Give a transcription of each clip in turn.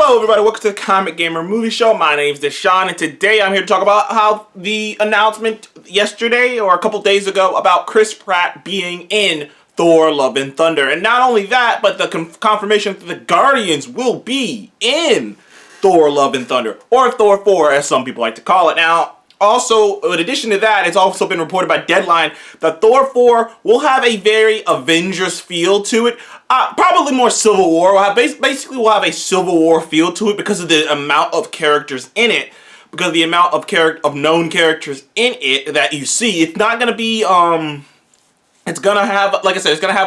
Hello everybody, welcome to the Comic Gamer Movie Show. My name's Deshaun, and today I'm here to talk about how the announcement yesterday or a couple days ago about Chris Pratt being in Thor Love and Thunder. And not only that, but the confirmation that the Guardians will be in Thor Love and Thunder, or Thor 4 as some people like to call it. Now, also, in addition to that, it's also been reported by Deadline that Thor 4 will have a very Avengers feel to it. Probably more Civil War. Basically, we'll have a Civil War feel to it because of the amount of characters in it. Because of the amount of known characters in it that you see. It's not going to be, it's going to have, like I said, it's going to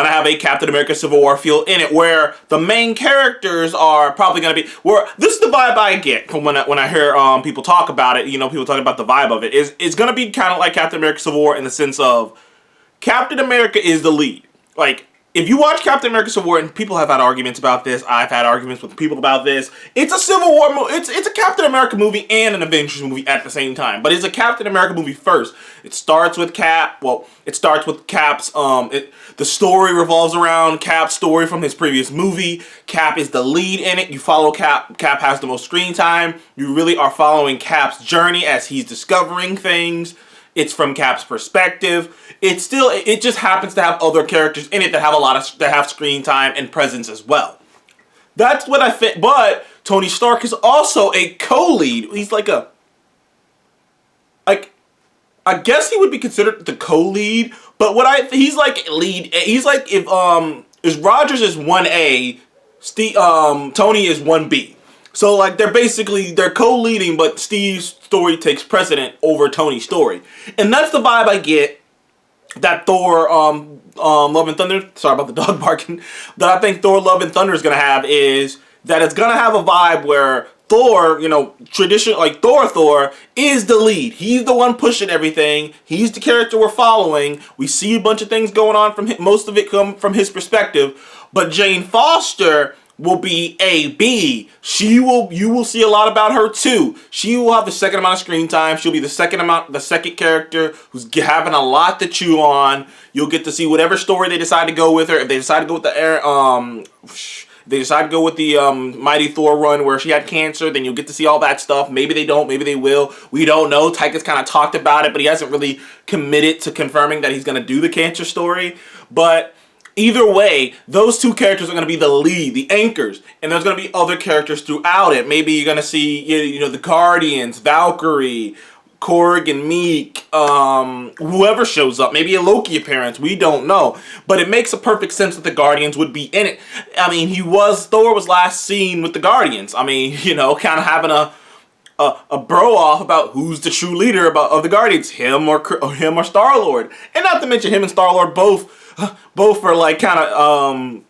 have a Captain America Civil War feel in it, where the main characters are probably going to be, where this is the vibe I get from when I hear people talk about it. You know, people talking about the vibe of it. It's going to be kind of like Captain America Civil War in the sense of Captain America is the lead. Like, if you watch Captain America Civil War, and people have had arguments about this, I've had arguments with people about this, it's a Civil War movie, it's a Captain America movie and an Avengers movie at the same time, but it's a Captain America movie first. It starts with Cap, it starts with Cap's, the story revolves around Cap's story from his previous movie. Cap is the lead in it, you follow Cap, Cap has the most screen time, you really are following Cap's journey as he's discovering things. It's from Cap's perspective. It just happens to have other characters in it that have screen time and presence as well. That's what I think. But Tony Stark is also a co-lead. He's like I guess he would be considered the co-lead. But he's like lead. He's like if Rogers is 1A, Tony is 1B. So, like, they're co-leading, but Steve's story takes precedent over Tony's story. And that's the vibe I get that Thor, Love and Thunder, sorry about the dog barking, that I think Thor Love and Thunder is going to have is that it's going to have a vibe where Thor, you know, like Thor is the lead. He's the one pushing everything. He's the character we're following. We see a bunch of things going on from him. Most of it come from his perspective. But Jane Foster will be A-B. You will see a lot about her too. She will have the second amount of screen time. She'll be the second character who's having a lot to chew on. You'll get to see whatever story they decide to go with her. If they decide to go with the Mighty Thor run where she had cancer, then you'll get to see all that stuff. Maybe they don't, maybe they will. We don't know. Taika's kind of talked about it, but he hasn't really committed to confirming that he's going to do the cancer story. But either way, those two characters are going to be the lead, the anchors, and there's going to be other characters throughout it. Maybe you're going to see, you know, the Guardians, Valkyrie, Korg and Meek, whoever shows up. Maybe a Loki appearance. We don't know. But it makes a perfect sense that the Guardians would be in it. I mean, Thor was last seen with the Guardians. I mean, you know, kind of having a bro-off about who's the true leader of the Guardians, him or Star-Lord. And not to mention him and Star-Lord both were like kind of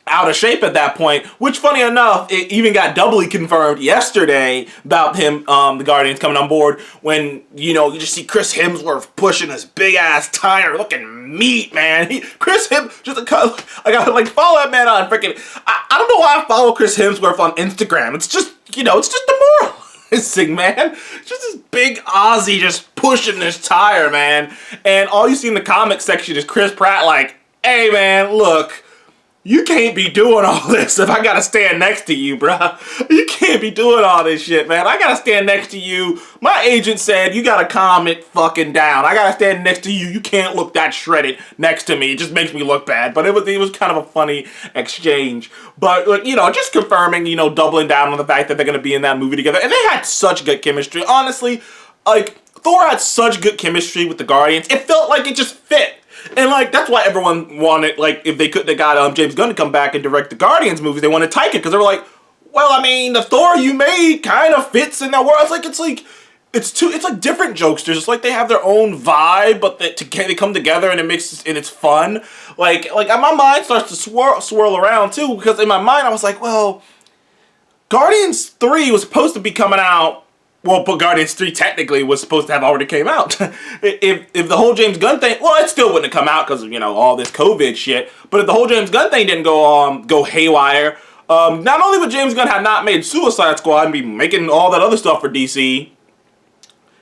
out of shape at that point, which funny enough, it even got doubly confirmed yesterday about him, the Guardians coming on board when, you know, you just see Chris Hemsworth pushing this big ass tire looking meat, man. Chris Hemsworth, I gotta like follow that man on freaking, I don't know why I follow Chris Hemsworth on Instagram. It's just, you know, it's just demoralizing, man. Just this big Aussie just pushing this tire, man. And all you see in the comment section is Chris Pratt like, hey man, look, you can't be doing all this if I gotta stand next to you, bruh. You can't be doing all this shit, man. I gotta stand next to you. My agent said you gotta calm it fucking down. I gotta stand next to you. You can't look that shredded next to me. It just makes me look bad. But it was kind of a funny exchange. But, like, you know, just confirming, you know, doubling down on the fact that they're gonna be in that movie together. And they had such good chemistry. Honestly, like, Thor had such good chemistry with the Guardians. It felt like it just fit. And, like, that's why everyone wanted, like, if they got James Gunn to come back and direct the Guardians movies, they wanted Taika, because they were like, well, I mean, the Thor you made kind of fits in that world. It's like different jokesters. It's like they have their own vibe, but they come together and it's fun. Like my mind starts to swirl around, too, because in my mind I was like, well, Guardians 3 was supposed to be coming out. Well, but Guardians 3 technically was supposed to have already came out. if the whole James Gunn thing, well, it still wouldn't have come out because of, you know, all this COVID shit. But if the whole James Gunn thing didn't go haywire, not only would James Gunn have not made Suicide Squad and be making all that other stuff for DC,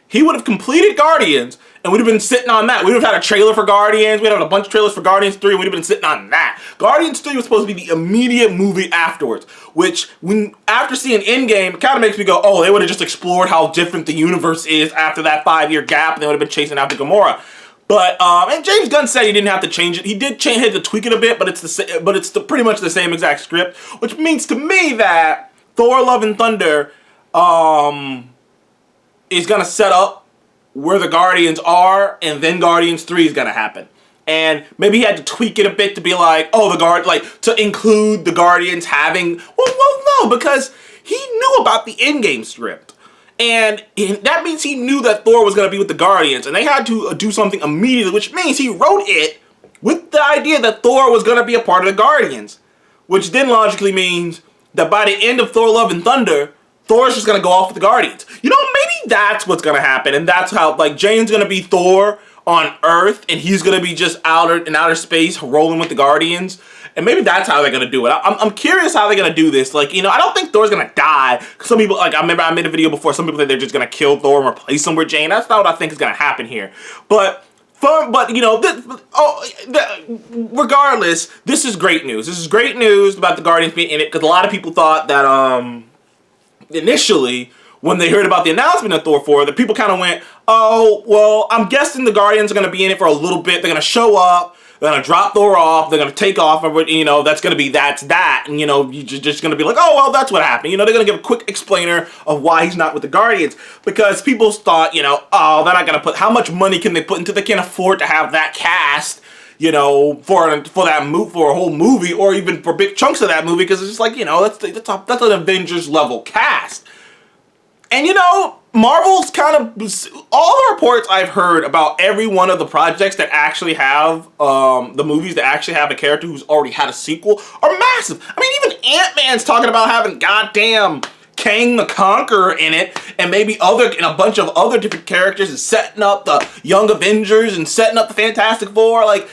he would have completed Guardians And we'd have been sitting on that. We'd have had a trailer for Guardians. We'd have had a bunch of trailers for Guardians 3. We'd have been sitting on that. Guardians 3 was supposed to be the immediate movie afterwards. Which, after seeing Endgame, it kind of makes me go, oh, they would have just explored how different the universe is after that 5-year gap. And they would have been chasing after Gamora. But, and James Gunn said he didn't have to change it. He did had to tweak it a bit, but it's pretty much the same exact script. Which means to me that Thor Love and Thunder is going to set up where the Guardians are, and then Guardians 3 is going to happen. And maybe he had to tweak it a bit to be like, oh, to include the Guardians having, well, no, because he knew about the Endgame script. And that means he knew that Thor was going to be with the Guardians, and they had to do something immediately, which means he wrote it with the idea that Thor was going to be a part of the Guardians. Which then logically means that by the end of Thor Love and Thunder, Thor's just going to go off with the Guardians. You know, maybe that's what's going to happen. And that's how, like, Jane's going to be Thor on Earth. And he's going to be just in outer space rolling with the Guardians. And maybe that's how they're going to do it. I'm curious how they're going to do this. Like, you know, I don't think Thor's going to die. Some people, like, I remember I made a video before. Some people think they're just going to kill Thor and replace him with Jane. That's not what I think is going to happen here. But you know, regardless, this is great news. This is great news about the Guardians being in it. Because a lot of people thought that, initially, when they heard about the announcement of Thor 4, the people kind of went, oh, well, I'm guessing the Guardians are going to be in it for a little bit. They're going to show up. They're going to drop Thor off. They're going to take off. And, you know, that's going to be that. And, you know, you're just going to be like, oh, well, that's what happened. You know, they're going to give a quick explainer of why he's not with the Guardians. Because people thought, you know, oh, they're not going to put, how much money can they put into, they can't afford to have that cast, you know, for a whole movie, or even for big chunks of that movie, because it's just like, you know, that's an Avengers level cast. And, you know, Marvel's kind of, all the reports I've heard about every one of the projects that actually have, the movies that actually have a character who's already had a sequel are massive. I mean, even Ant-Man's talking about having goddamn Kang the Conqueror in it, and maybe a bunch of other different characters, and setting up the Young Avengers and setting up the Fantastic Four. Like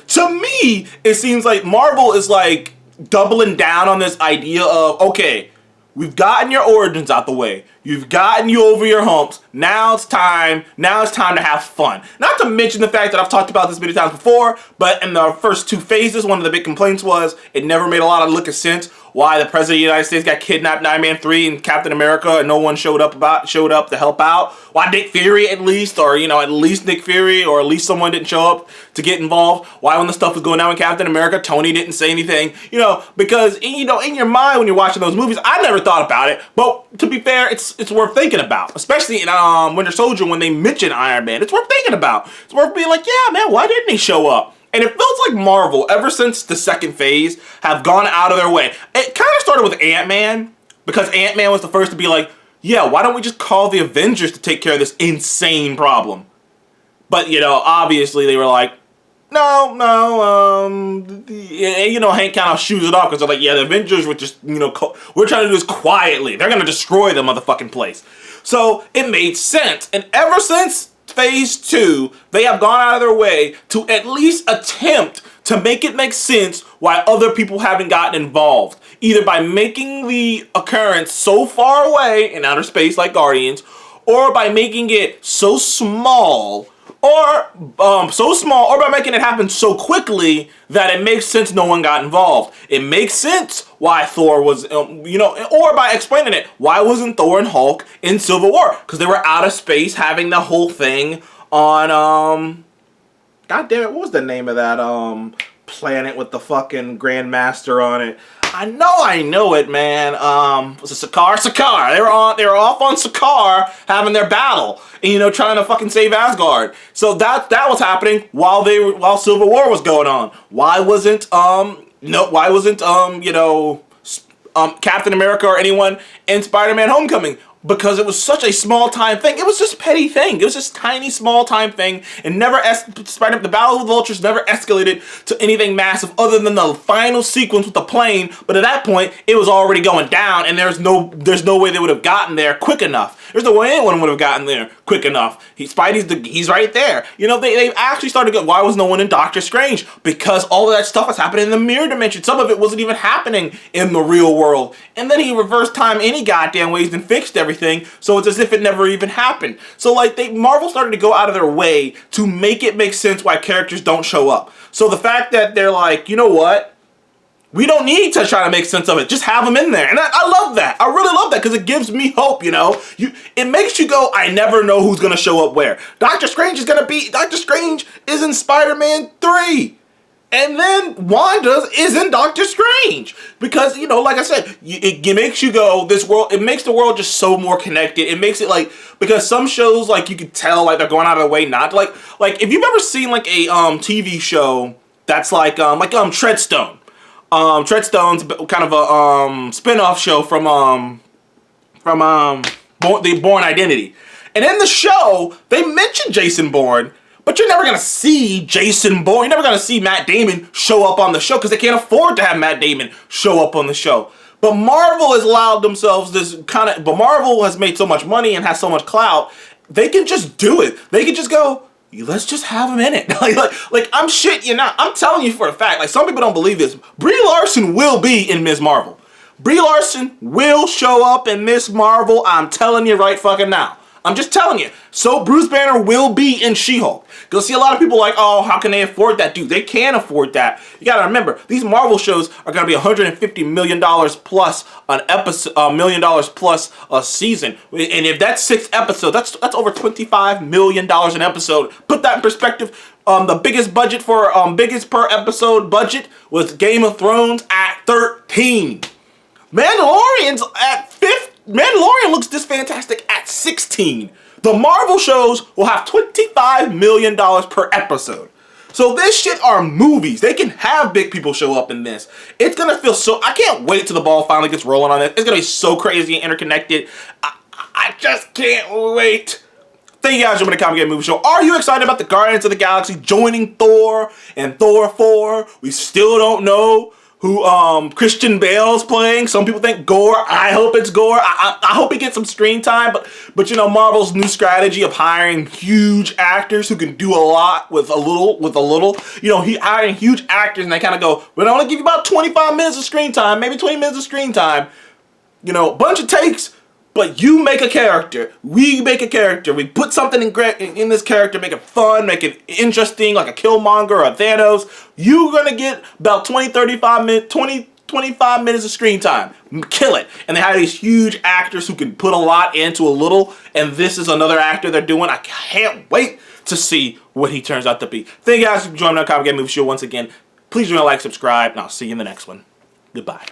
to me, it seems like Marvel is like doubling down on this idea of, okay, we've gotten your origins out the way. You've gotten you over your humps. Now it's time to have fun. Not to mention the fact that I've talked about this many times before, but in the first 2 phases, one of the big complaints was it never made a lot of look of sense why the President of the United States got kidnapped in Iron Man 3 and Captain America and no one showed up to help out. Why Nick Fury at least, or, you know, at least Nick Fury, or at least someone didn't show up to get involved. Why when the stuff was going down with Captain America, Tony didn't say anything. You know, because, you know, in your mind when you're watching those movies, I never thought about it. But to be fair, it's worth thinking about. Especially in Winter Soldier when they mention Iron Man. It's worth thinking about. It's worth being like, yeah, man, why didn't he show up? And it feels like Marvel, ever since the second phase, have gone out of their way. It kind of started with Ant-Man, because Ant-Man was the first to be like, yeah, why don't we just call the Avengers to take care of this insane problem? But, you know, obviously they were like, no, you know, Hank kind of shoos it off, because they're like, yeah, the Avengers were just, you know, we're trying to do this quietly. They're going to destroy the motherfucking place. So it made sense. And ever since Phase 2, they have gone out of their way to at least attempt to make it make sense why other people haven't gotten involved. Either by making the occurrence so far away in outer space like Guardians, or by making it so small, or by making it happen so quickly that it makes sense no one got involved. It makes sense why Thor was, you know, or by explaining it, why wasn't Thor and Hulk in Civil War? Because they were out of space having the whole thing on, God damn it, what was the name of that, planet with the fucking Grandmaster on it? I know it, man. Was it Sakaar? Sakaar. They were off on Sakaar having their battle, and, you know, trying to fucking save Asgard. So that was happening while Civil War was going on. Why wasn't Captain America or anyone in Spider-Man Homecoming? Because it was such a small time thing. It was just petty thing. It was just tiny small time thing, and the Battle of the Vultures never escalated to anything massive other than the final sequence with the plane. But at that point, it was already going down, and there's no way they would have gotten there quick enough. There's no way anyone would have gotten there quick enough. He's right there. You know, they actually started to go, why was no one in Doctor Strange? Because all of that stuff was happening in the mirror dimension. Some of it wasn't even happening in the real world. And then he reversed time any goddamn ways and fixed everything, so it's as if it never even happened. So like Marvel started to go out of their way to make it make sense why characters don't show up. So the fact that they're like, you know what? We don't need to try to make sense of it. Just have them in there. And I love that. I really love that because it gives me hope, you know. It makes you go, I never know who's going to show up where. Doctor Strange is in Spider-Man 3. And then Wanda is in Doctor Strange. Because, you know, like I said, it makes you go, it makes the world just so more connected. It makes it like, because some shows, like, you can tell, like, they're going out of their way not to, like, if you've ever seen, like, a TV show that's like Treadstone. Treadstone's kind of a spin-off show from the Bourne Identity. And in the show, they mention Jason Bourne, but you're never going to see Jason Bourne. You're never going to see Matt Damon show up on the show because they can't afford to have Matt Damon show up on the show. But Marvel has allowed themselves but Marvel has made so much money and has so much clout, they can just do it. They can just go, let's just have him in it. like I'm shitting you not. I'm telling you for a fact. Like, some people don't believe this. Brie Larson will be in Ms. Marvel. Brie Larson will show up in Ms. Marvel. I'm telling you right fucking now. I'm just telling you. So Bruce Banner will be in She-Hulk. You'll see a lot of people like, oh, how can they afford that? Dude, they can afford that. You gotta remember, these Marvel shows are gonna be $150 million plus an episode, $1 million plus a season. And if that's 6 episodes, that's over $25 million an episode. Put that in perspective. The biggest budget for biggest per episode budget was Game of Thrones at 13. Mandalorian's at 15. Mandalorian looks this fantastic at 16. The Marvel shows will have $25 million per episode. So this shit are movies. They can have big people show up in this. It's gonna feel so... I can't wait till the ball finally gets rolling on it. It's gonna be so crazy and interconnected. I just can't wait. Thank you guys for joining the Comic Game Movie Show. Are you excited about the Guardians of the Galaxy joining Thor and Thor 4? We still don't know who Christian Bale's playing. Some people think Gore. I hope it's Gore. I hope he gets some screen time. But you know, Marvel's new strategy of hiring huge actors who can do a lot with a little. You know, hiring huge actors and they kind of go, we're only give you about 25 minutes of screen time, maybe 20 minutes of screen time. You know, bunch of takes. But you make a character. We make a character. We put something in this character, make it fun, make it interesting, like a Killmonger or a Thanos. You're going to get about 25 minutes of screen time. Kill it. And they have these huge actors who can put a lot into a little. And this is another actor they're doing. I can't wait to see what he turns out to be. Thank you guys for joining our Comic Game Movie Show once again. Please remember to like, subscribe, and I'll see you in the next one. Goodbye.